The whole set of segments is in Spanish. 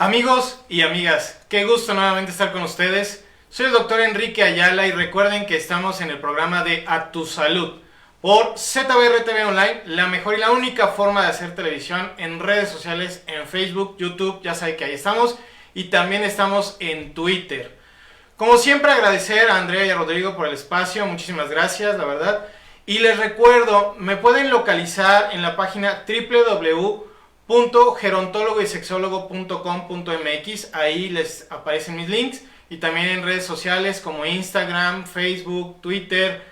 Amigos y amigas, qué gusto nuevamente estar con ustedes. Soy el doctor Enrique Ayala y recuerden que estamos en el programa de A Tu Salud por ZBR TV Online, la mejor y la única forma de hacer televisión en redes sociales, en Facebook, YouTube, ya saben que ahí estamos, y también estamos en Twitter. Como siempre, agradecer a Andrea y a Rodrigo por el espacio, muchísimas gracias, la verdad. Y les recuerdo, me pueden localizar en la página www.gerontólogoysexólogo.com.mx, ahí les aparecen mis links, y también en redes sociales como Instagram, Facebook, Twitter,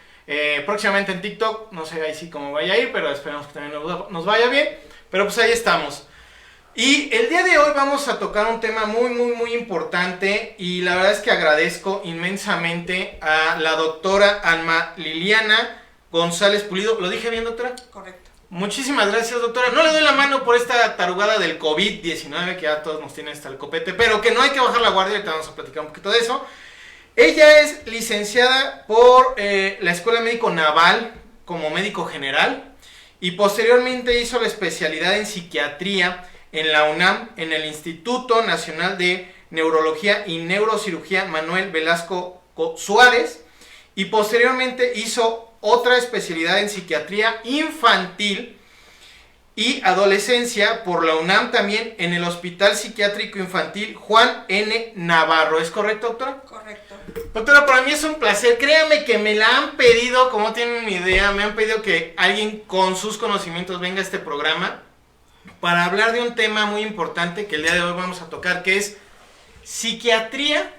próximamente en TikTok, no sé ahí sí cómo vaya a ir, pero esperemos que también nos vaya bien, pero pues ahí estamos. Y el día de hoy vamos a tocar un tema muy importante, y la verdad es que agradezco inmensamente a la doctora Alma Liliana González Pulido. ¿Lo dije bien, doctora? Correcto. Muchísimas gracias, doctora. No le doy la mano por esta tarugada del COVID-19 que ya todos nos tienen hasta el copete, pero que no hay que bajar la guardia, ahorita vamos a platicar un poquito de eso. Ella es licenciada por la Escuela Médico Naval como médico general y posteriormente hizo la especialidad en psiquiatría en la UNAM, en el Instituto Nacional de Neurología y Neurocirugía Manuel Velasco Suárez, y posteriormente hizo otra especialidad en psiquiatría infantil y adolescencia por la UNAM, también en el Hospital Psiquiátrico Infantil Juan N. Navarro. ¿Es correcto, doctora? Correcto. Doctora, para mí es un placer. Créame que me la han pedido, como tienen ni idea, me han pedido que alguien con sus conocimientos venga a este programa para hablar de un tema muy importante que el día de hoy vamos a tocar, que es psiquiatría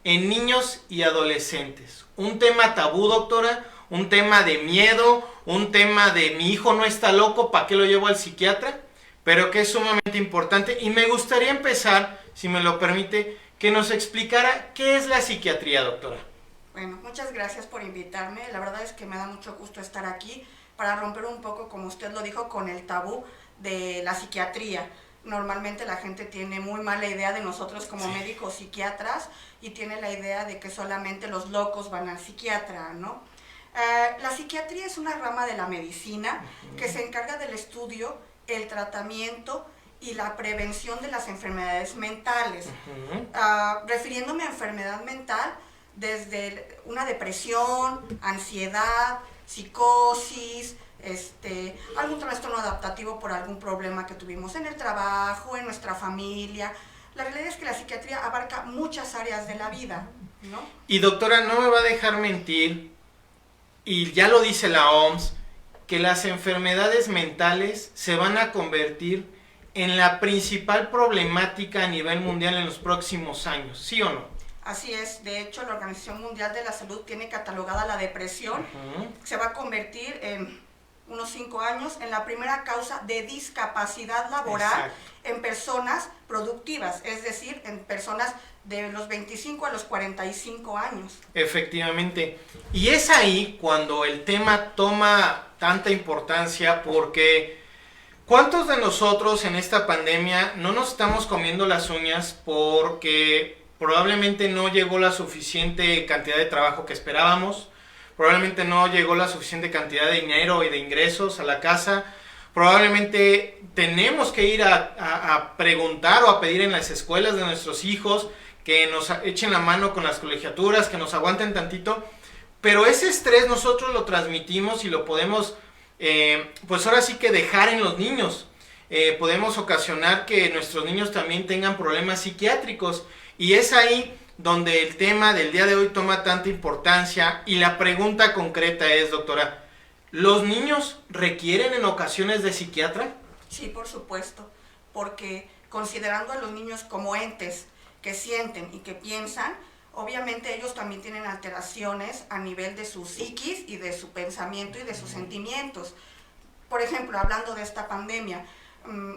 en niños y adolescentes. Un tema tabú, doctora, un tema de miedo, un tema de mi hijo no está loco, ¿para qué lo llevo al psiquiatra? Pero que es sumamente importante, y me gustaría empezar, si me lo permite, que nos explicara qué es la psiquiatría, doctora. Bueno, muchas gracias por invitarme. La verdad es que me da mucho gusto estar aquí para romper un poco, como usted lo dijo, con el tabú de la psiquiatría. Normalmente la gente tiene muy mala idea de nosotros como médicos psiquiatras y tiene la idea de que solamente los locos van al psiquiatra, ¿no? La psiquiatría es una rama de la medicina que se encarga del estudio, el tratamiento y la prevención de las enfermedades mentales. Refiriéndome a enfermedad mental, desde una depresión, ansiedad, psicosis, algún trastorno adaptativo por algún problema que tuvimos en el trabajo, en nuestra familia. La realidad es que la psiquiatría abarca muchas áreas de la vida, ¿no? Y doctora, no me va a dejar mentir, y ya lo dice la OMS, que las enfermedades mentales se van a convertir en la principal problemática a nivel mundial en los próximos años, ¿sí o no? Así es. De hecho, la Organización Mundial de la Salud tiene catalogada la depresión. Se va a convertir en unos 5 años en la primera causa de discapacidad laboral en personas productivas, es decir, en personas de los 25 a los 45 años. Efectivamente. Y es ahí cuando el tema toma tanta importancia, porque ¿cuántos de nosotros en esta pandemia no nos estamos comiendo las uñas porque probablemente no llegó la suficiente cantidad de trabajo que esperábamos? Probablemente no llegó la suficiente cantidad de dinero y de ingresos a la casa. Probablemente tenemos que ir a preguntar o a pedir en las escuelas de nuestros hijos que nos echen la mano con las colegiaturas, que nos aguanten tantito. Pero ese estrés nosotros lo transmitimos y lo podemos, pues ahora sí que dejar en los niños. Podemos ocasionar que nuestros niños también tengan problemas psiquiátricos. Y es ahí donde el tema del día de hoy toma tanta importancia, y la pregunta concreta es, doctora, ¿los niños requieren en ocasiones de psiquiatra? Sí, por supuesto, porque considerando a los niños como entes que sienten y que piensan, obviamente ellos también tienen alteraciones a nivel de su psiquis y de su pensamiento y de sus sentimientos. Por ejemplo, hablando de esta pandemia,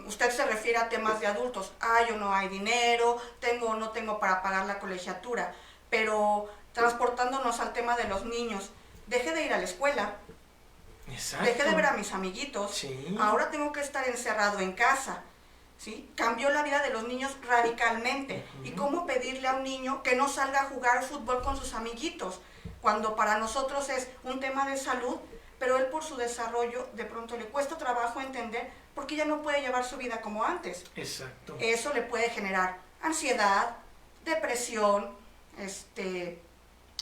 usted se refiere a temas de adultos. Yo no hay dinero, tengo o no tengo para pagar la colegiatura. Pero transportándonos al tema de los niños, dejé de ir a la escuela. Exacto. Dejé de ver a mis amiguitos. Sí. Ahora tengo que estar encerrado en casa, ¿sí? Cambió la vida de los niños radicalmente. ¿Y cómo pedirle a un niño que no salga a jugar fútbol con sus amiguitos? Cuando para nosotros es un tema de salud, pero él por su desarrollo de pronto le cuesta trabajo entender porque ya no puede llevar su vida como antes. Exacto. Eso le puede generar ansiedad, depresión,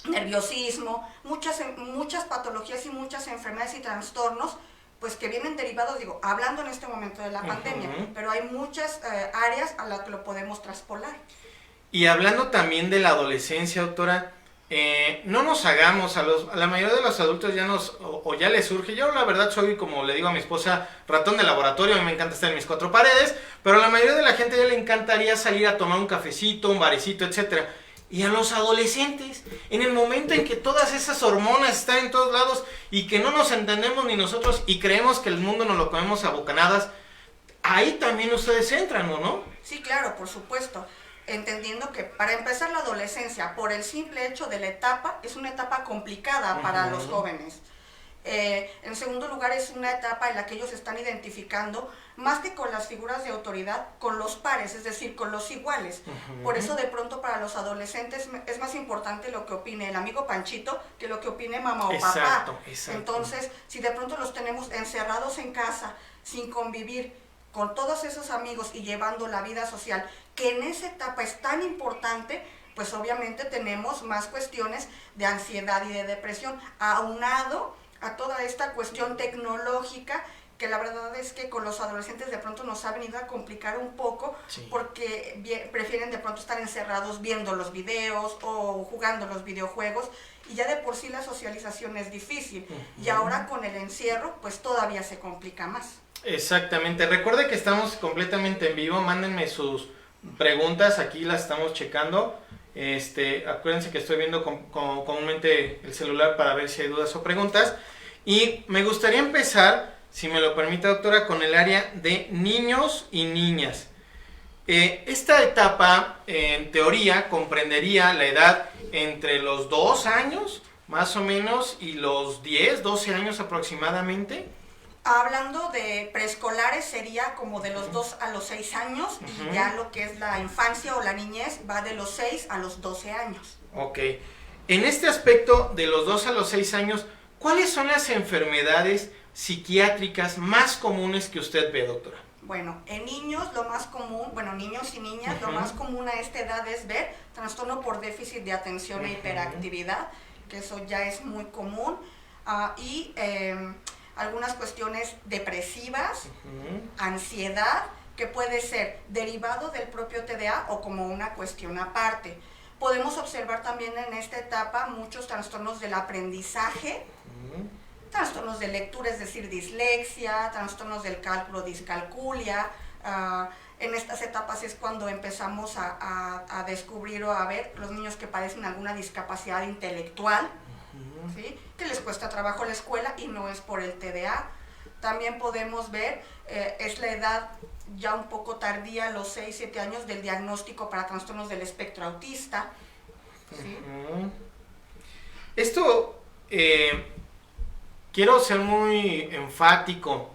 nerviosismo, muchas patologías y muchas enfermedades y trastornos, pues que vienen derivados, digo, hablando en este momento de la pandemia, pero hay muchas áreas a las que lo podemos traspolar. Y hablando también de la adolescencia, doctora, no nos hagamos, a la mayoría de los adultos ya ya les surge. Yo la verdad soy, como le digo a mi esposa, ratón de laboratorio. A mí me encanta estar en mis cuatro paredes, pero a la mayoría de la gente ya le encantaría salir a tomar un cafecito, un barecito, etcétera. Y a los adolescentes, en el momento en que todas esas hormonas están en todos lados y que no nos entendemos ni nosotros y creemos que el mundo nos lo comemos a bocanadas, ahí también ustedes entran, ¿o no? Sí, claro, por supuesto. Entendiendo que para empezar la adolescencia, por el simple hecho de la etapa, es una etapa complicada para los jóvenes. En segundo lugar, es una etapa en la que ellos están identificando, más que con las figuras de autoridad, con los pares, es decir, con los iguales. Por eso de pronto para los adolescentes es más importante lo que opine el amigo Panchito que lo que opine mamá o papá. Exacto. Entonces, si de pronto los tenemos encerrados en casa, sin convivir con todos esos amigos y llevando la vida social, que en esa etapa es tan importante, pues obviamente tenemos más cuestiones de ansiedad y de depresión, aunado a toda esta cuestión tecnológica, que la verdad es que con los adolescentes de pronto nos ha venido a complicar un poco, sí, porque prefieren de pronto estar encerrados viendo los videos o jugando los videojuegos, y ya de por sí la socialización es difícil, y ahora con el encierro pues todavía se complica más. Exactamente, recuerde que estamos completamente en vivo, mándenme sus preguntas, aquí las estamos checando. Acuérdense que estoy viendo comúnmente el celular para ver si hay dudas o preguntas. Y me gustaría empezar, si me lo permite, doctora, con el área de niños y niñas. Esta etapa, en teoría, comprendería la edad entre los 2 años, más o menos, y los 10, 12 años aproximadamente. Hablando de preescolares, sería como de los 2 a los 6 años, y ya lo que es la infancia o la niñez va de los 6 a los 12 años. Ok. En este aspecto de los 2 a los 6 años, ¿cuáles son las enfermedades psiquiátricas más comunes que usted ve, doctora? Bueno, en niños lo más común, niños y niñas, lo más común a esta edad es ver trastorno por déficit de atención e hiperactividad, que eso ya es muy común, y algunas cuestiones depresivas, ansiedad, que puede ser derivado del propio TDA o como una cuestión aparte. Podemos observar también en esta etapa muchos trastornos del aprendizaje, trastornos de lectura, es decir, dislexia, trastornos del cálculo, discalculia. En estas etapas es cuando empezamos a descubrir o a ver los niños que padecen alguna discapacidad intelectual, ¿sí?, que les cuesta trabajo la escuela y no es por el TDA. También podemos ver, es la edad ya un poco tardía, los 6, 7 años, del diagnóstico para trastornos del espectro autista, ¿sí? Esto, quiero ser muy enfático.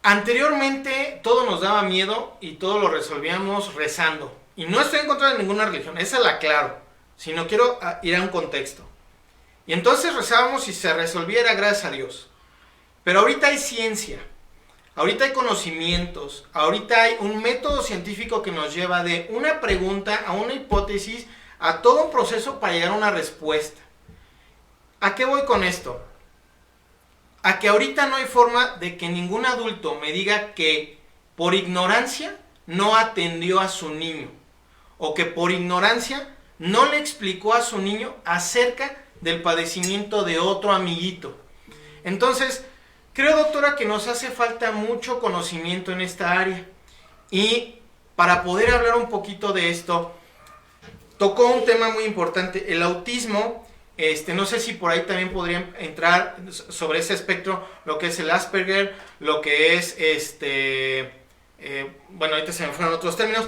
Anteriormente todo nos daba miedo y todo lo resolvíamos rezando. Y no estoy en contra de ninguna religión, esa la aclaro, sino quiero ir a un contexto. Y entonces rezábamos y se resolviera, gracias a Dios. Pero ahorita hay ciencia, ahorita hay conocimientos, ahorita hay un método científico que nos lleva de una pregunta a una hipótesis a todo un proceso para llegar a una respuesta. ¿A qué voy con esto? A que ahorita no hay forma de que ningún adulto me diga que por ignorancia no atendió a su niño, o que por ignorancia no le explicó a su niño acerca del padecimiento de otro amiguito. Entonces, creo, doctora, que nos hace falta mucho conocimiento en esta área. Y para poder hablar un poquito de esto, tocó un tema muy importante, el autismo. No sé si por ahí también podrían entrar sobre ese espectro, lo que es el Asperger, lo que es, ahorita se me fueron otros términos.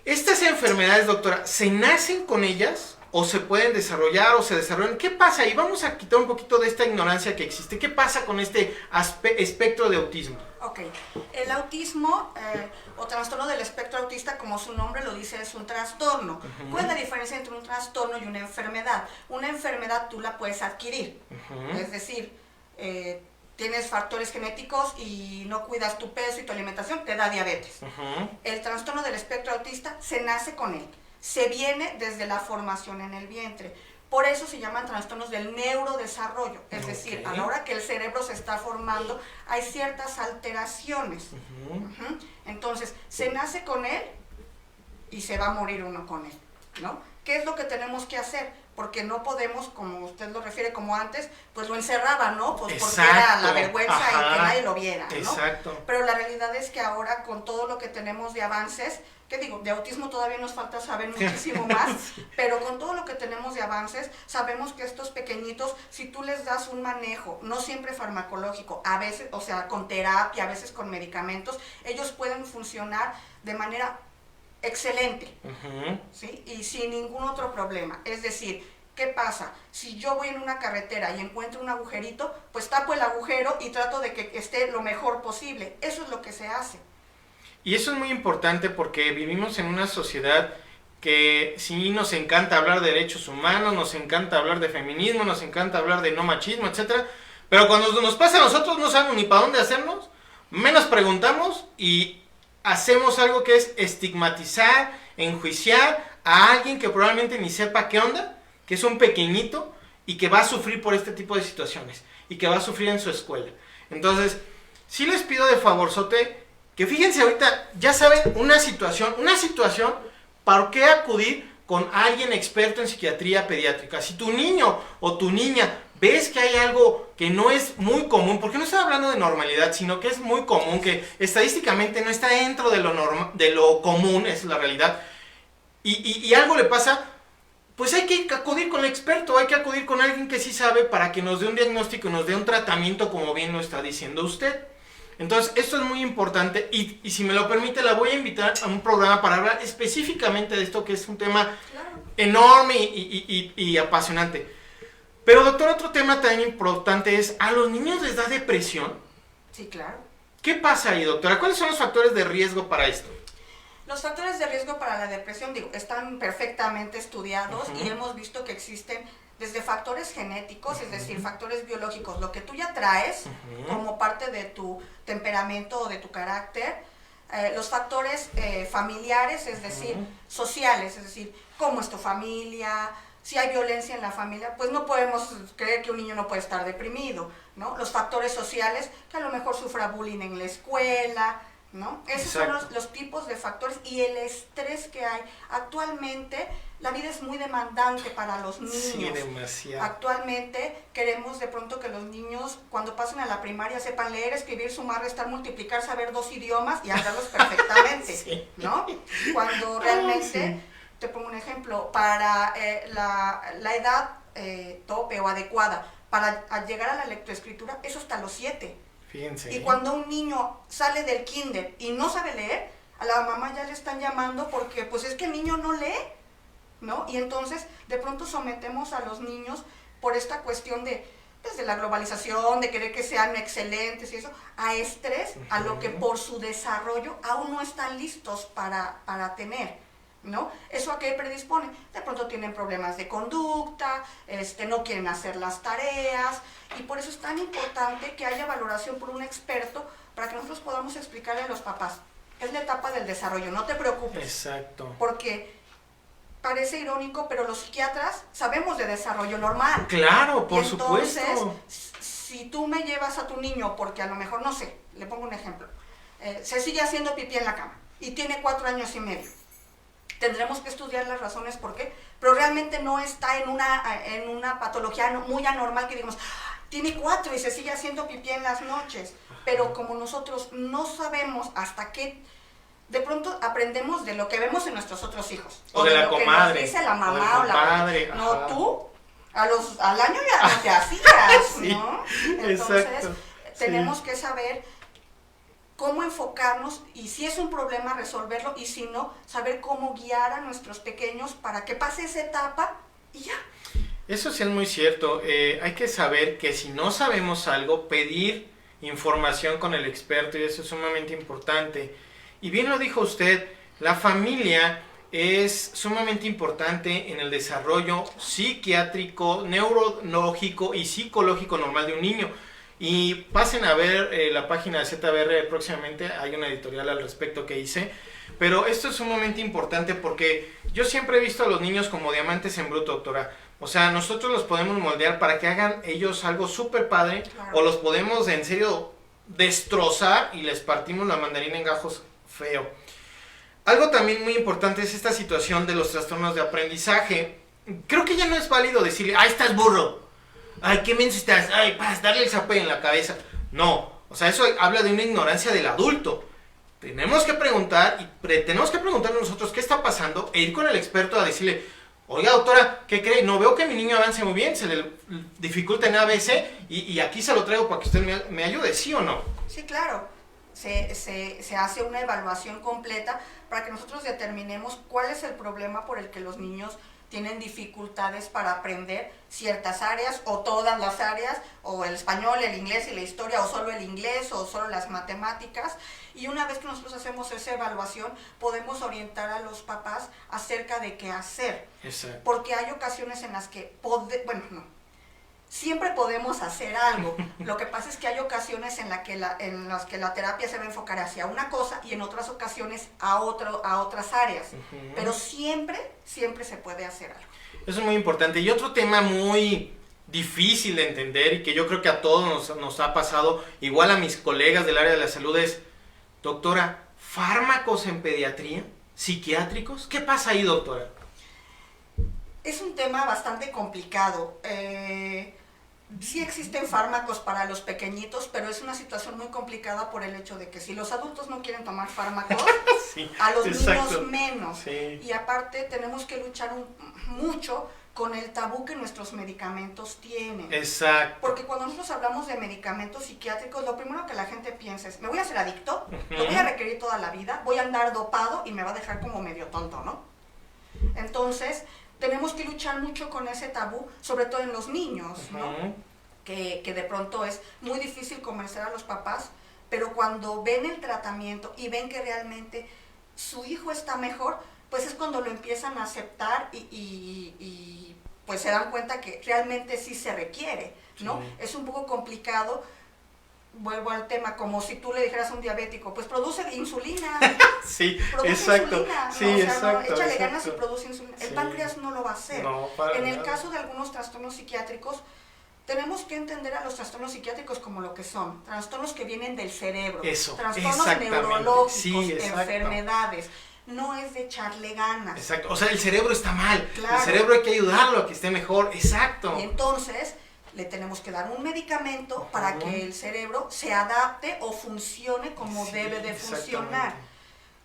Estas enfermedades, doctora, ¿se nacen con ellas o se pueden desarrollar o se desarrollan? ¿Qué pasa? Y vamos a quitar un poquito de esta ignorancia que existe. ¿Qué pasa con este espectro de autismo? Ok, el autismo o trastorno del espectro autista, como su nombre lo dice, es un trastorno. ¿Cuál es la diferencia entre un trastorno y una enfermedad? Una enfermedad tú la puedes adquirir, es decir, tienes factores genéticos y no cuidas tu peso y tu alimentación, te da diabetes. El trastorno del espectro autista se nace con él, se viene desde la formación en el vientre. Por eso se llaman trastornos del neurodesarrollo, es decir, a la hora que el cerebro se está formando, hay ciertas alteraciones. Entonces, se nace con él y se va a morir uno con él, ¿no? ¿Qué es lo que tenemos que hacer? Porque no podemos, como usted lo refiere, como antes, pues lo encerraba, ¿no? Pues porque era la vergüenza y que nadie lo viera, ¿no? Exacto. Pero la realidad es que ahora, con todo lo que tenemos de avances, ¿qué digo? De autismo todavía nos falta saber muchísimo más, pero con todo lo que tenemos de avances, sabemos que estos pequeñitos, si tú les das un manejo, no siempre farmacológico, a veces, o sea, con terapia, a veces con medicamentos, ellos pueden funcionar de manera excelente, ¿sí? Y sin ningún otro problema. Es decir, ¿qué pasa? Si yo voy en una carretera y encuentro un agujerito, pues tapo el agujero y trato de que esté lo mejor posible. Eso es lo que se hace. Y eso es muy importante porque vivimos en una sociedad que sí nos encanta hablar de derechos humanos, nos encanta hablar de feminismo, nos encanta hablar de no machismo, etcétera, pero cuando nos pasa a nosotros no sabemos ni para dónde hacernos, menos preguntamos y hacemos algo que es estigmatizar, enjuiciar a alguien que probablemente ni sepa qué onda, que es un pequeñito y que va a sufrir por este tipo de situaciones y que va a sufrir en su escuela. Entonces, sí les pido de favorzote que fíjense ahorita, ya saben, una situación, ¿para qué acudir con alguien experto en psiquiatría pediátrica? Si tu niño o tu niña ves que hay algo que no es muy común, porque no estoy hablando de normalidad, sino que es muy común, que estadísticamente no está dentro de lo común, es la realidad, y algo le pasa, pues hay que acudir con el experto, hay que acudir con alguien que sí sabe para que nos dé un diagnóstico y nos dé un tratamiento, como bien lo está diciendo usted. Entonces, esto es muy importante y si me lo permite, la voy a invitar a un programa para hablar específicamente de esto, que es un tema enorme y apasionante. Pero, doctor, otro tema también importante es, ¿a los niños les da depresión? Sí, claro. ¿Qué pasa ahí, doctora? ¿Cuáles son los factores de riesgo para esto? Los factores de riesgo para la depresión, están perfectamente estudiados y hemos visto que existen desde factores genéticos, es decir, factores biológicos, lo que tú ya traes como parte de tu temperamento o de tu carácter, los factores familiares, es decir, sociales, es decir, cómo es tu familia, si hay violencia en la familia, pues no podemos creer que un niño no puede estar deprimido, ¿no? Los factores sociales, que a lo mejor sufra bullying en la escuela, ¿no? Esos son los tipos de factores y el estrés que hay. Actualmente la vida es muy demandante para los niños. Sí, demasiado. Actualmente queremos de pronto que los niños cuando pasen a la primaria sepan leer, escribir, sumar, restar, multiplicar, saber 2 idiomas y hablarlos perfectamente, sí. ¿No? Cuando realmente, te pongo un ejemplo, para la edad tope o adecuada para llegar a la lectoescritura, eso hasta los 7. Fíjense. Y cuando un niño sale del kinder y no sabe leer, a la mamá ya le están llamando porque pues es que el niño no lee, ¿no? Y entonces de pronto sometemos a los niños por esta cuestión de la globalización, de querer que sean excelentes y eso, a estrés, a lo que por su desarrollo aún no están listos para tener, ¿no? ¿Eso a qué predispone? De pronto tienen problemas de conducta, no quieren hacer las tareas, y por eso es tan importante que haya valoración por un experto para que nosotros podamos explicarle a los papás. Es la etapa del desarrollo, no te preocupes. Exacto. Porque parece irónico, pero los psiquiatras sabemos de desarrollo normal. Claro, por supuesto. Entonces, si tú me llevas a tu niño porque a lo mejor, no sé, le pongo un ejemplo, se sigue haciendo pipí en la cama y tiene 4 años y medio. Tendremos que estudiar las razones por qué, pero realmente no está en una patología muy anormal que digamos, tiene 4 y se sigue haciendo pipí en las noches. Pero como nosotros no sabemos hasta qué, de pronto aprendemos de lo que vemos en nuestros otros hijos. O de la lo comadre. Que nos dice la mamá o la padre. No, tú, al año ya no te hacías, sí, ¿no? Entonces, exacto. tenemos que saber cómo enfocarnos y si es un problema resolverlo y si no, saber cómo guiar a nuestros pequeños para que pase esa etapa y ya. Eso sí es muy cierto. Hay que saber que si no sabemos algo, pedir información con el experto, y eso es sumamente importante. Y bien lo dijo usted, la familia es sumamente importante en el desarrollo psiquiátrico, neurológico y psicológico normal de un niño. Y pasen a ver la página de ZBR próximamente, hay una editorial al respecto que hice. Pero esto es sumamente importante porque yo siempre he visto a los niños como diamantes en bruto, doctora. O sea, nosotros los podemos moldear para que hagan ellos algo súper padre, Claro. o los podemos en serio destrozar y les partimos la mandarina en gajos feo. Algo también muy importante es esta situación de los trastornos de aprendizaje. Creo que ya no es válido decirle, ¡ay, estás burro! ¡Ay, qué menso estás! ¡Ay, vas, darle el zape en la cabeza! No, o sea, eso habla de una ignorancia del adulto. Tenemos que preguntar tenemos que preguntarnos nosotros qué está pasando e ir con el experto a decirle, oiga, doctora, ¿qué cree? No veo que mi niño avance muy bien, se le dificulta en ABC y aquí se lo traigo para que usted me ayude, ¿sí o no? Sí, claro. Se hace una evaluación completa para que nosotros determinemos cuál es el problema por el que los niños tienen dificultades para aprender ciertas áreas o todas las áreas, o el español, el inglés y la historia, o solo el inglés, o solo las matemáticas. Y una vez que nosotros hacemos esa evaluación, podemos orientar a los papás acerca de qué hacer. Exacto. Porque hay ocasiones en las que, siempre podemos hacer algo. Lo que pasa es que hay ocasiones en las que la terapia se va a enfocar hacia una cosa y en otras ocasiones a otras áreas. Uh-huh. Pero siempre se puede hacer algo. Eso es muy importante. Y otro tema muy difícil de entender y que yo creo que a todos nos ha pasado, igual a mis colegas del área de la salud, es, doctora, ¿fármacos en pediatría? ¿Psiquiátricos? ¿Qué pasa ahí, doctora? Es un tema bastante complicado. Sí existen fármacos para los pequeñitos, pero es una situación muy complicada por el hecho de que si los adultos no quieren tomar fármacos, sí, a los exacto. niños menos. Sí. Y aparte tenemos que luchar mucho con el tabú que nuestros medicamentos tienen. Exacto. Porque cuando nosotros hablamos de medicamentos psiquiátricos, lo primero que la gente piensa es, me voy a hacer adicto, lo voy a requerir toda la vida, voy a andar dopado y me va a dejar como medio tonto, ¿no? Entonces, tenemos que luchar mucho con ese tabú, sobre todo en los niños, ¿no? Uh-huh. Que de pronto es muy difícil convencer a los papás, pero cuando ven el tratamiento y ven que realmente su hijo está mejor, pues es cuando lo empiezan a aceptar y pues se dan cuenta que realmente sí se requiere, ¿no? Sí. Es un poco complicado. Vuelvo al tema, como si tú le dijeras a un diabético, pues produce insulina. Sí, Produce exacto. insulina, ¿no? Sí, O sea, exacto. no, échale exacto. ganas y produce insulina. El Sí. páncreas no lo va a hacer. No, para En el nada. caso de algunos trastornos psiquiátricos, tenemos que entender a los trastornos psiquiátricos como lo que son, trastornos que vienen del cerebro, Eso, trastornos exactamente. neurológicos, Sí, exacto. enfermedades. No es de echarle ganas. Exacto. O sea, el cerebro está mal. Claro. El cerebro hay que ayudarlo a que esté mejor. Exacto. Y entonces le tenemos que dar un medicamento para Ujú. que el cerebro se adapte o funcione como Sí, debe de funcionar. exactamente.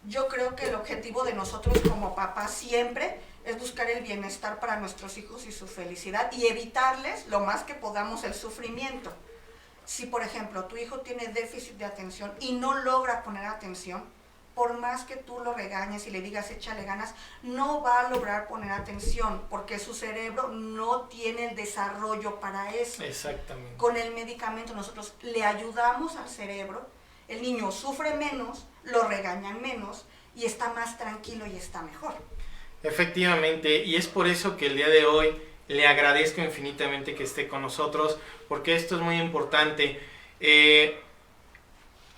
Yo creo que el objetivo de nosotros como papás siempre es buscar el bienestar para nuestros hijos y su felicidad y evitarles lo más que podamos el sufrimiento. Si, por ejemplo, tu hijo tiene déficit de atención y no logra poner atención, por más que tú lo regañes y le digas échale ganas, no va a lograr poner atención porque su cerebro no tiene el desarrollo para eso. Exactamente. Con el medicamento nosotros le ayudamos al cerebro, el niño sufre menos, lo regañan menos y está más tranquilo y está mejor. Efectivamente, y es por eso que el día de hoy le agradezco infinitamente que esté con nosotros, porque esto es muy importante.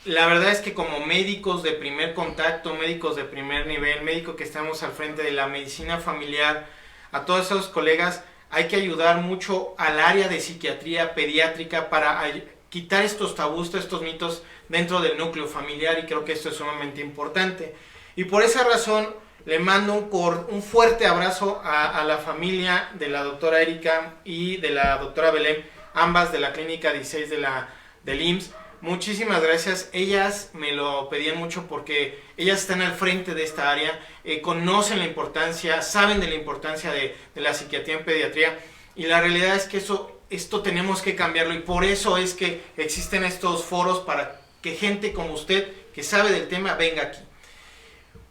La verdad es que como médicos de primer contacto, médicos de primer nivel, médicos que estamos al frente de la medicina familiar, a todos esos colegas hay que ayudar mucho al área de psiquiatría pediátrica para quitar estos tabús, estos mitos dentro del núcleo familiar, y creo que esto es sumamente importante. Y por esa razón le mando un fuerte abrazo a la familia de la doctora Erika y de la doctora Belén, ambas de la clínica 16 del IMSS. Muchísimas gracias. Ellas me lo pedían mucho porque ellas están al frente de esta área, conocen la importancia, saben de la importancia de la psiquiatría en pediatría, y la realidad es que esto tenemos que cambiarlo, y por eso es que existen estos foros para que gente como usted que sabe del tema venga aquí.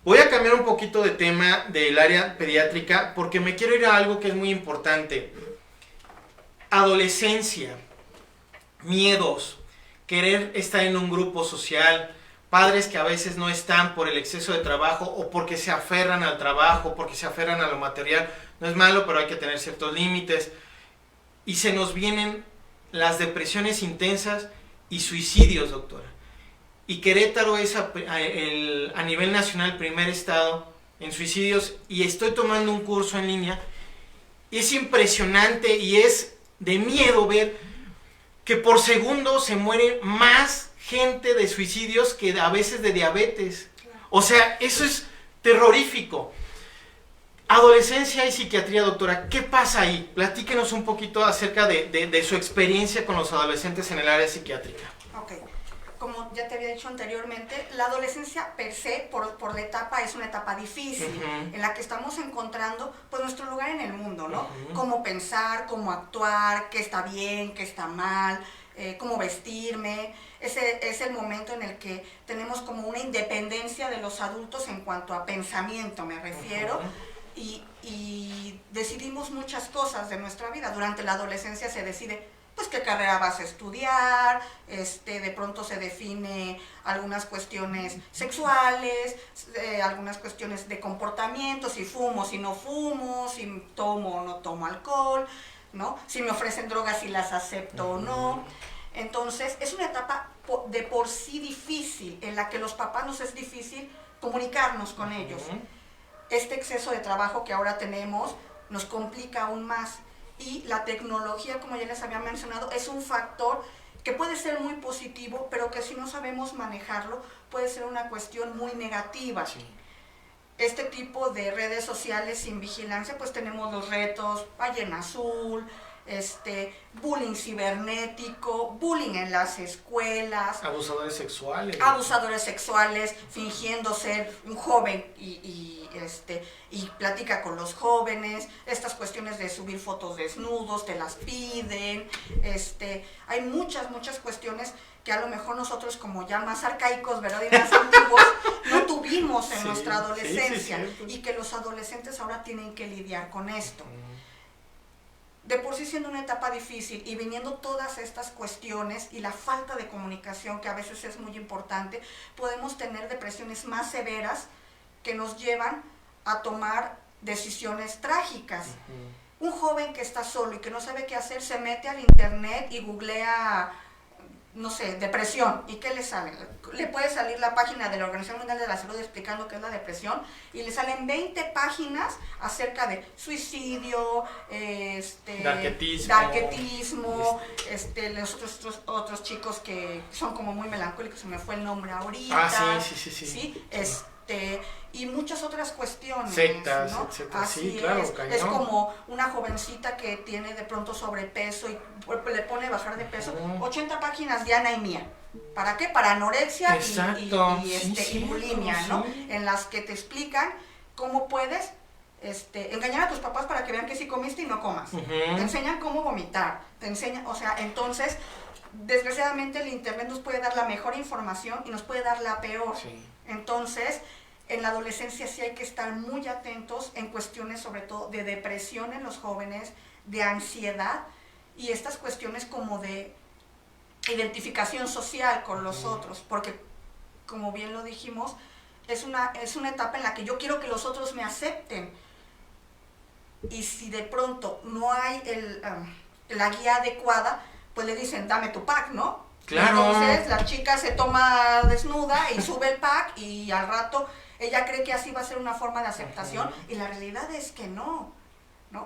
Voy a cambiar un poquito de tema del área pediátrica porque me quiero ir a algo que es muy importante. Adolescencia, miedos, querer estar en un grupo social, padres que a veces no están por el exceso de trabajo o porque se aferran al trabajo, porque se aferran a lo material. No es malo, pero hay que tener ciertos límites. Y se nos vienen las depresiones intensas y suicidios, doctora. Y Querétaro es a nivel nacional primer estado en suicidios, y estoy tomando un curso en línea, y es impresionante y es de miedo ver que por segundo se muere más gente de suicidios que a veces de diabetes. O sea, eso es terrorífico. Adolescencia y psiquiatría, doctora, ¿qué pasa ahí? Platíquenos un poquito acerca de su experiencia con los adolescentes en el área psiquiátrica. Ok, como ya te había dicho anteriormente, la adolescencia per se, por la etapa, es una etapa difícil, en la que estamos encontrando pues nuestro lugar en el mundo, ¿no? Cómo pensar, cómo actuar, qué está bien, qué está mal, cómo vestirme. Ese es el momento en el que tenemos como una independencia de los adultos en cuanto a pensamiento, me refiero, y decidimos muchas cosas de nuestra vida. Durante la adolescencia se decide pues qué carrera vas a estudiar, de pronto se define algunas cuestiones sexuales, algunas cuestiones de comportamiento, si fumo, si no fumo, si tomo o no tomo alcohol, ¿no? Si me ofrecen drogas, si las acepto o no. Entonces, es una etapa de por sí difícil, en la que los papás nos es difícil comunicarnos con ellos. Este exceso de trabajo que ahora tenemos nos complica aún más. Y la tecnología, como ya les había mencionado, es un factor que puede ser muy positivo, pero que si no sabemos manejarlo, puede ser una cuestión muy negativa. Sí. Este tipo de redes sociales sin vigilancia, pues tenemos los retos, ballena azul, bullying cibernético, bullying en las escuelas. Abusadores sexuales. Abusadores sexuales, fingiendo ser un joven y platica con los jóvenes. Estas cuestiones de subir fotos desnudos, te las piden. Hay muchas cuestiones que a lo mejor nosotros, como ya más arcaicos, ¿verdad? Y más antiguos, no tuvimos en nuestra adolescencia. Y que los adolescentes ahora tienen que lidiar con esto. De por sí siendo una etapa difícil y viniendo todas estas cuestiones y la falta de comunicación, que a veces es muy importante, podemos tener depresiones más severas que nos llevan a tomar decisiones trágicas. Un joven que está solo y que no sabe qué hacer, se mete al internet y googlea, no sé, depresión. ¿Y qué le sale? Le puede salir la página de la Organización Mundial de la Salud explicando qué es la depresión, y le salen 20 páginas acerca de suicidio, darketismo, los otros chicos que son como muy melancólicos, se me fue el nombre ahorita. Sí. Y muchas otras cuestiones, sectas, ¿no? etcétera. Así sí, claro, es como una jovencita que tiene de pronto sobrepeso y le pone bajar de peso, 80 páginas de Ana y Mía. ¿Para qué? Para anorexia y bulimia, ¿no? En las que te explican cómo puedes engañar a tus papás para que vean que sí comiste y no comas. Te enseñan cómo vomitar, entonces, desgraciadamente el internet nos puede dar la mejor información y nos puede dar la peor. Entonces, en la adolescencia sí hay que estar muy atentos en cuestiones sobre todo de depresión en los jóvenes, de ansiedad y estas cuestiones como de identificación social con los otros, porque como bien lo dijimos, es una etapa en la que yo quiero que los otros me acepten, y si de pronto no hay la guía adecuada, pues le dicen dame tu pack, ¿no? Claro. Entonces la chica se toma desnuda y sube el pack y al rato ella cree que así va a ser una forma de aceptación, y la realidad es que no.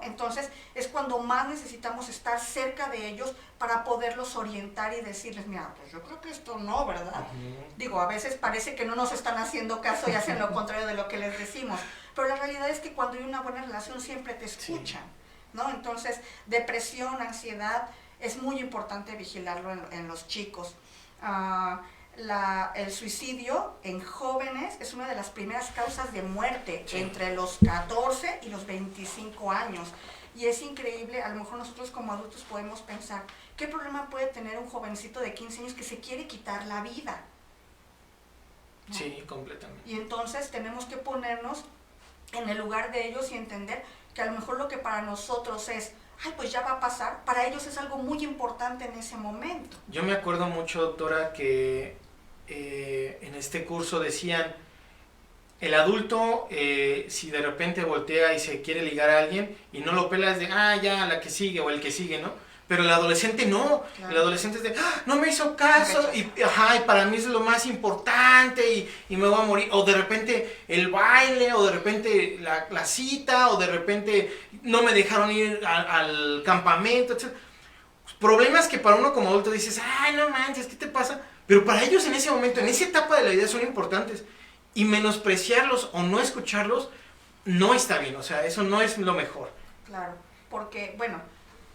Entonces es cuando más necesitamos estar cerca de ellos para poderlos orientar y decirles, mira, pues yo creo que esto no, ¿verdad? Digo, a veces parece que no nos están haciendo caso y hacen lo contrario de lo que les decimos, pero la realidad es que cuando hay una buena relación siempre te escuchan, ¿no? Entonces, depresión, ansiedad, es muy importante vigilarlo en los chicos. El suicidio en jóvenes es una de las primeras causas de muerte entre los 14 y los 25 años. Y es increíble, a lo mejor nosotros como adultos podemos pensar, ¿qué problema puede tener un jovencito de 15 años que se quiere quitar la vida? ¿No? Sí, completamente. Y entonces tenemos que ponernos en el lugar de ellos y entender que a lo mejor lo que para nosotros es, ay, pues ya va a pasar, para ellos es algo muy importante en ese momento. Yo me acuerdo mucho, doctora, que en este curso decían, el adulto, si de repente voltea y se quiere ligar a alguien y no lo pelas de, ya, la que sigue o el que sigue, ¿no? Pero el adolescente no, claro. El adolescente es de, no me hizo caso, y para mí es lo más importante, y me voy a morir. O de repente el baile, o de repente la cita, o de repente no me dejaron ir al campamento, etc. Problemas que para uno como adulto dices, ay, no manches, ¿qué te pasa? Pero para ellos en ese momento, en esa etapa de la vida son importantes. Y menospreciarlos o no escucharlos no está bien, o sea, eso no es lo mejor. Claro, porque, bueno,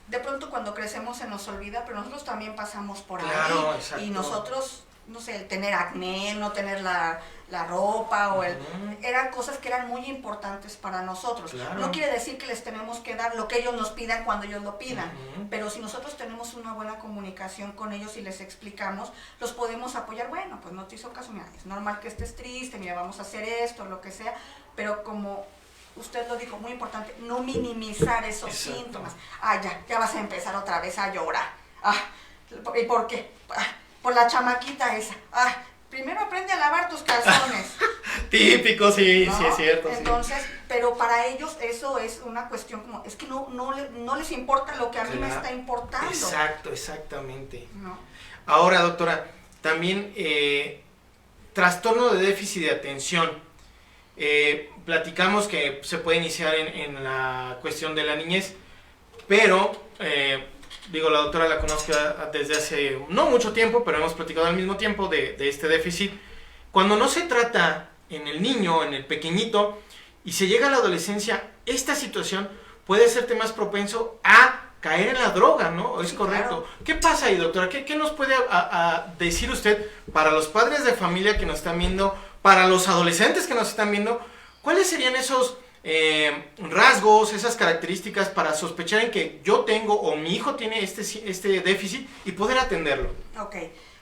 de pronto cuando crecemos se nos olvida, pero nosotros también pasamos por ahí. Exacto. Y nosotros, no sé, el tener acné, no tener la ropa, o eran cosas que eran muy importantes para nosotros. Claro. No quiere decir que les tenemos que dar lo que ellos nos pidan cuando ellos lo pidan, pero si nosotros tenemos una buena comunicación con ellos y les explicamos, los podemos apoyar. Bueno, pues no te hizo caso, mira, es normal que estés triste, mira, vamos a hacer esto, lo que sea, pero como usted lo dijo, muy importante, no minimizar esos síntomas. Ya vas a empezar otra vez a llorar. ¿Y por qué? Por la chamaquita esa. Primero aprende a lavar tus calzones. Típico, sí, ¿no? Sí es cierto. Entonces, pero para ellos eso es una cuestión como, es que no les importa lo que a mí me está importando. Exacto, exactamente. ¿No? Ahora, doctora, también trastorno de déficit de atención. Platicamos que se puede iniciar en la cuestión de la niñez, pero, la doctora la conozco desde hace no mucho tiempo, pero hemos platicado al mismo tiempo de este déficit. Cuando no se trata en el niño, en el pequeñito, y se llega a la adolescencia, esta situación puede hacerte más propenso a caer en la droga, ¿no? ¿Es correcto? Claro. ¿Qué pasa ahí, doctora? ¿Qué nos puede decir usted para los padres de familia que nos están viendo, para los adolescentes que nos están viendo? ¿Cuáles serían esos rasgos, esas características para sospechar en que yo tengo o mi hijo tiene este déficit y poder atenderlo? Ok.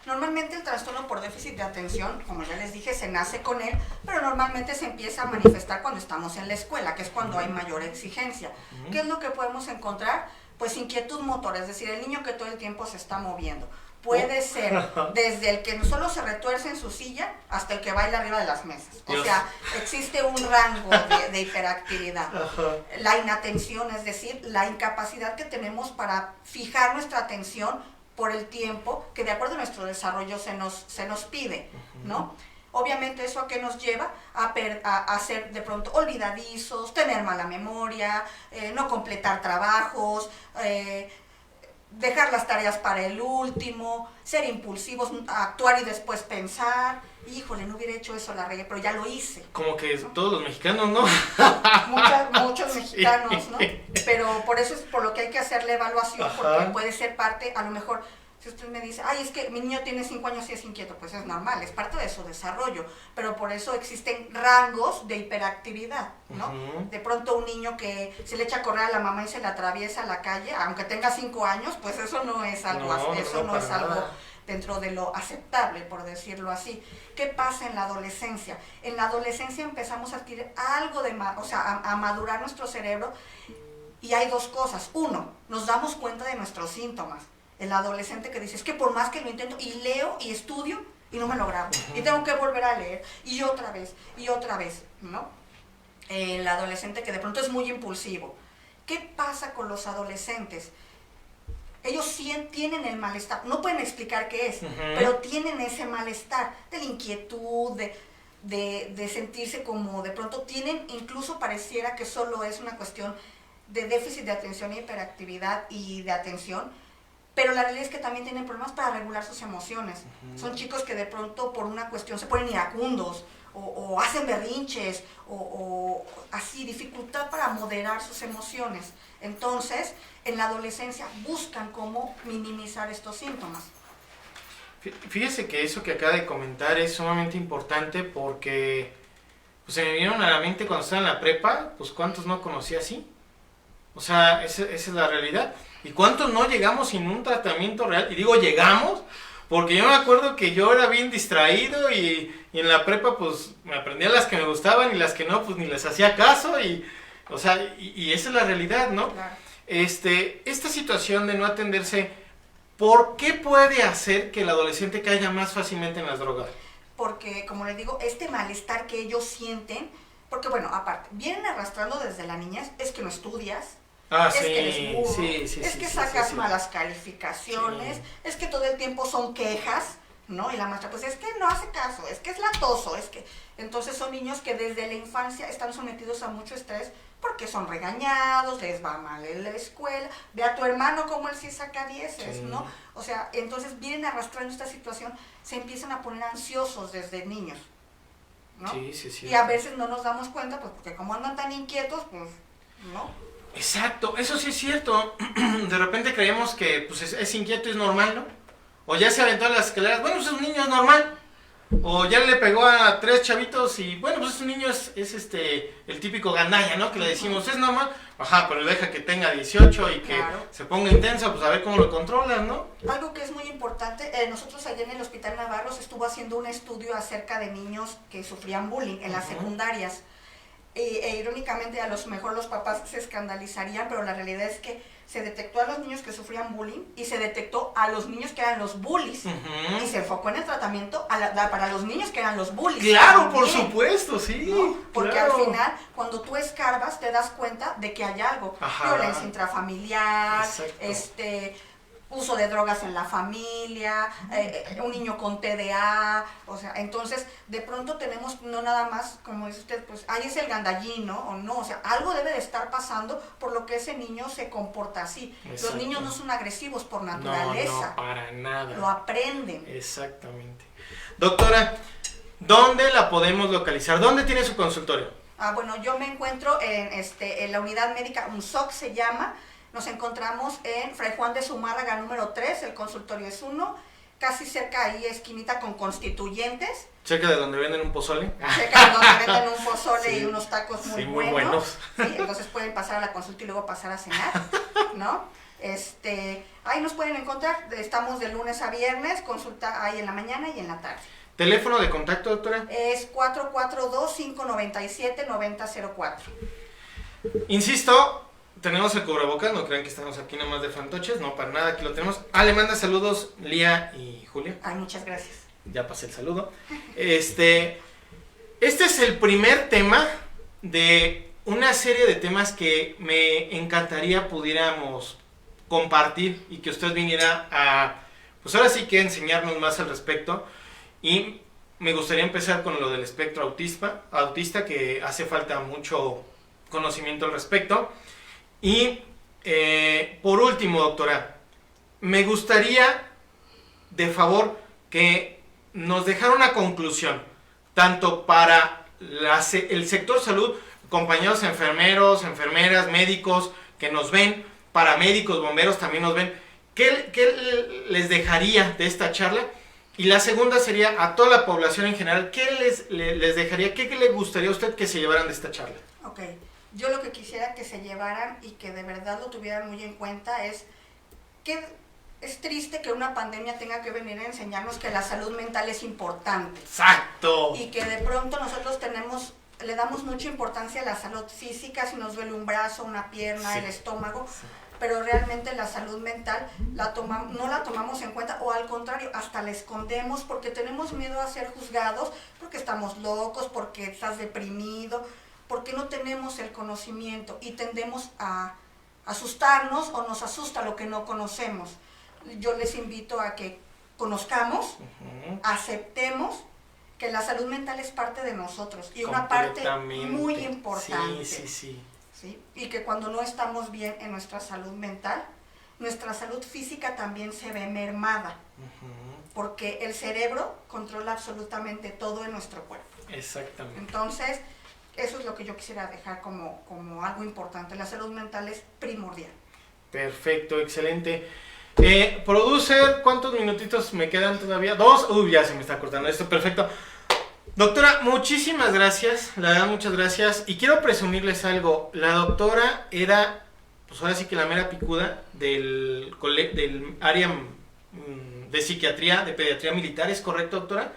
Normalmente el trastorno por déficit de atención, como ya les dije, se nace con él, pero normalmente se empieza a manifestar cuando estamos en la escuela, que es cuando hay mayor exigencia. ¿Qué es lo que podemos encontrar? Pues inquietud motora, es decir, el niño que todo el tiempo se está moviendo. Puede ser desde el que solo se retuerce en su silla hasta el que baila arriba de las mesas. O sea, existe un rango de hiperactividad. La inatención, es decir, la incapacidad que tenemos para fijar nuestra atención por el tiempo que de acuerdo a nuestro desarrollo se nos pide, ¿no? Obviamente eso a qué nos lleva a ser de pronto olvidadizos, tener mala memoria, no completar trabajos, dejar las tareas para el último, ser impulsivos, actuar y después pensar, híjole, no hubiera hecho eso, la regué, pero ya lo hice. Como que todos los mexicanos, ¿no? Muchos mexicanos, ¿no? Pero por eso es por lo que hay que hacer la evaluación, porque puede ser parte, a lo mejor, si usted me dice, es que mi niño tiene 5 años y es inquieto, pues es normal, es parte de su desarrollo, pero por eso existen rangos de hiperactividad, ¿no? De pronto un niño que se le echa a correr a la mamá y se le atraviesa a la calle, aunque tenga 5 años, pues eso no es algo, no es algo dentro de lo aceptable, por decirlo así. ¿Qué pasa en la adolescencia? En la adolescencia empezamos a adquirir algo a madurar nuestro cerebro, y hay dos cosas. Uno, nos damos cuenta de nuestros síntomas. El adolescente que dice, es que por más que lo intento, y leo, y estudio, y no me lo grabo, y tengo que volver a leer, y otra vez, ¿no? El adolescente que de pronto es muy impulsivo. ¿Qué pasa con los adolescentes? Ellos sí tienen el malestar, no pueden explicar qué es, pero tienen ese malestar de la inquietud, de sentirse como de pronto tienen, incluso pareciera que solo es una cuestión de déficit de atención y hiperactividad y de atención, pero la realidad es que también tienen problemas para regular sus emociones. Son chicos que de pronto por una cuestión se ponen iracundos, o hacen berrinches, o así, dificultad para moderar sus emociones. Entonces, en la adolescencia buscan cómo minimizar estos síntomas. Fíjese que eso que acaba de comentar es sumamente importante porque pues, se me vinieron a la mente cuando estaba en la prepa, pues cuántos no conocí así. O sea, esa es la realidad. ¿Y cuántos no llegamos sin un tratamiento real? Y digo llegamos porque yo me acuerdo que yo era bien distraído y en la prepa pues me aprendía las que me gustaban y las que no pues ni les hacía caso y esa es la realidad, ¿no? Claro. Esta situación de no atenderse, ¿por qué puede hacer que el adolescente caiga más fácilmente en las drogas? Porque, como les digo, este malestar que ellos sienten, porque bueno, aparte, vienen arrastrando desde la niñez, es que no estudias, Ah, es sí, que eres burro, sí, es sí, que sí, sacas sí, sí. malas calificaciones, Sí. es que todo el tiempo son quejas, ¿no? Y la maestra, pues es que no hace caso, es que es latoso, es que... Entonces son niños que desde la infancia están sometidos a mucho estrés porque son regañados, les va mal en la escuela, ve a tu hermano como él sí saca dieces, Sí. ¿no? O sea, entonces vienen arrastrando esta situación, se empiezan a poner ansiosos desde niños, ¿no? Sí, sí, sí. Y a veces no nos damos cuenta, pues porque como andan tan inquietos, pues, ¿no? Exacto, eso sí es cierto. De repente creemos que pues, es inquieto y es normal, ¿no? O ya se aventó a las escaleras, bueno, pues es un niño, es normal. O ya le pegó a 3 chavitos y bueno, pues ese niño es el típico gandalla, ¿no? Que le decimos, es normal. Ajá, pero deja que tenga 18 y que Claro. se ponga intenso, pues a ver cómo lo controlas, ¿no? Algo que es muy importante, nosotros allá en el Hospital Navarro se estuvo haciendo un estudio acerca de niños que sufrían bullying en las secundarias. Irónicamente a lo mejor los papás se escandalizarían, pero la realidad es que se detectó a los niños que sufrían bullying y se detectó a los niños que eran los bullies. Y se enfocó en el tratamiento para los niños que eran los bullies. Claro, también, por supuesto, sí. ¿no? Porque claro. al final, cuando tú escarbas, te das cuenta de que hay algo. Ajá. Violencia intrafamiliar, Exacto. uso de drogas en la familia, un niño con TDA, o sea, entonces de pronto tenemos no nada más, como dice usted, pues ahí es el gandallín, ¿no? O no, o sea, algo debe de estar pasando por lo que ese niño se comporta así. Exacto. Los niños no son agresivos por naturaleza. No, para nada. Lo aprenden. Exactamente. Doctora, ¿dónde la podemos localizar? ¿Dónde tiene su consultorio? Bueno, yo me encuentro en la unidad médica, UNSOC se llama. Nos encontramos en Fray Juan de Zumárraga número 3, el consultorio es 1, casi cerca ahí, esquinita con Constituyentes. Cerca de donde venden un pozole. Cerca de donde venden un pozole Sí, y unos tacos muy, sí, muy buenos. buenos. ¿Sí? Entonces pueden pasar a la consulta y luego pasar a cenar, ¿no? Ahí nos pueden encontrar, estamos de lunes a viernes, consulta ahí en la mañana y en la tarde. ¿Teléfono de contacto, doctora? Es 442-597-9004. Insisto, tenemos el cubrebocas, no crean que estamos aquí nomás de fantoches, no, para nada, aquí lo tenemos. Le manda saludos Lía y Julia. Ay, muchas gracias. Ya pasé el saludo. Este es el primer tema de una serie de temas que me encantaría pudiéramos compartir y que usted viniera a, pues ahora sí que enseñarnos más al respecto. Y me gustaría empezar con lo del espectro autista, que hace falta mucho conocimiento al respecto. Y por último, doctora, me gustaría de favor que nos dejara una conclusión, tanto para el sector salud, compañeros enfermeros, enfermeras, médicos que nos ven, paramédicos, bomberos también nos ven. ¿Qué les dejaría de esta charla? Y la segunda sería a toda la población en general, ¿qué les dejaría, qué le gustaría a usted que se llevaran de esta charla? Ok, yo lo que quisiera que se llevaran y que de verdad lo tuvieran muy en cuenta es que es triste que una pandemia tenga que venir a enseñarnos que la salud mental es importante. ¡Exacto! Y que de pronto nosotros le damos mucha importancia a la salud física, si nos duele un brazo, una pierna, Sí. el estómago, Sí. pero realmente la salud mental no la tomamos en cuenta, o al contrario, hasta la escondemos porque tenemos miedo a ser juzgados, porque estamos locos, porque estás deprimido, porque no tenemos el conocimiento y tendemos a asustarnos o nos asusta lo que no conocemos. Yo les invito a que conozcamos, aceptemos que la salud mental es parte de nosotros y una parte muy importante. Sí. ¿Sí? Y que cuando no estamos bien en nuestra salud mental, nuestra salud física también se ve mermada, porque el cerebro controla absolutamente todo en nuestro cuerpo. Exactamente. Entonces, eso es lo que yo quisiera dejar como algo importante. La salud mental es primordial. Perfecto, excelente. Producer, ¿cuántos minutitos me quedan todavía? 2. Uy, ya se me está cortando esto, perfecto. Doctora, muchísimas gracias, la verdad, muchas gracias. Y quiero presumirles algo. La doctora era, pues ahora sí que la mera picuda del área de psiquiatría, de pediatría militar, ¿es correcto, doctora?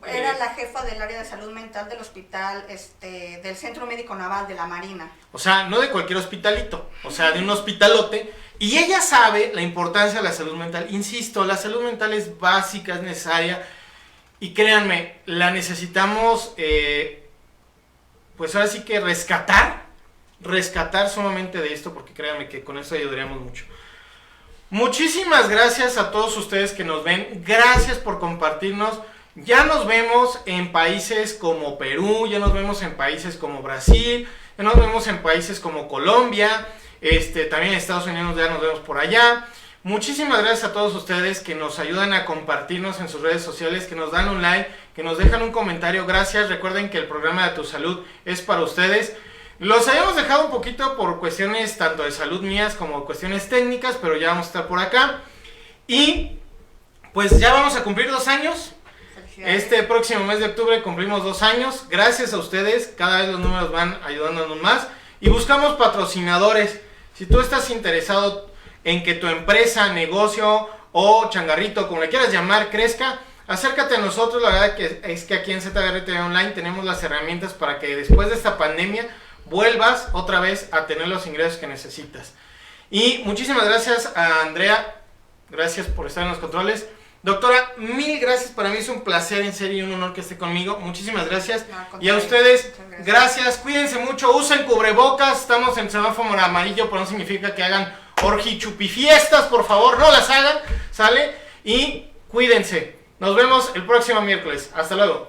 Era la jefa del área de salud mental del hospital, del Centro Médico Naval de la Marina. O sea, no de cualquier hospitalito, o sea, de un hospitalote. Y ella sabe la importancia de la salud mental. Insisto, la salud mental es básica, es necesaria. Y créanme, la necesitamos, pues ahora sí que rescatar rescatar sumamente de esto, porque créanme que con esto ayudaríamos mucho. Muchísimas gracias a todos ustedes que nos ven, gracias por compartirnos. Ya nos vemos en países como Perú, ya nos vemos en países como Brasil, ya nos vemos en países como Colombia, también en Estados Unidos ya nos vemos por allá. Muchísimas gracias a todos ustedes que nos ayudan a compartirnos en sus redes sociales, que nos dan un like, que nos dejan un comentario. Gracias, recuerden que el programa de Tu Salud es para ustedes. Los habíamos dejado un poquito por cuestiones tanto de salud mías como cuestiones técnicas, pero ya vamos a estar por acá. Y pues ya vamos a cumplir 2 años. Este próximo mes de octubre cumplimos 2 años. Gracias a ustedes, cada vez los números van ayudándonos más. Y buscamos patrocinadores. Si tú estás interesado en que tu empresa, negocio o changarrito, como le quieras llamar, crezca, acércate a nosotros. La verdad es que aquí en ZBR TV Online tenemos las herramientas para que después de esta pandemia vuelvas otra vez a tener los ingresos que necesitas. Y muchísimas gracias a Andrea, gracias por estar en los controles. Doctora, mil gracias, para mí es un placer, en serio, y un honor que esté conmigo. Muchísimas gracias. Y a ustedes, gracias, cuídense mucho, usen cubrebocas, estamos en semáforo amarillo, pero no significa que hagan orgichupifiestas, por favor, no las hagan, ¿sale? Y cuídense. Nos vemos el próximo miércoles. Hasta luego.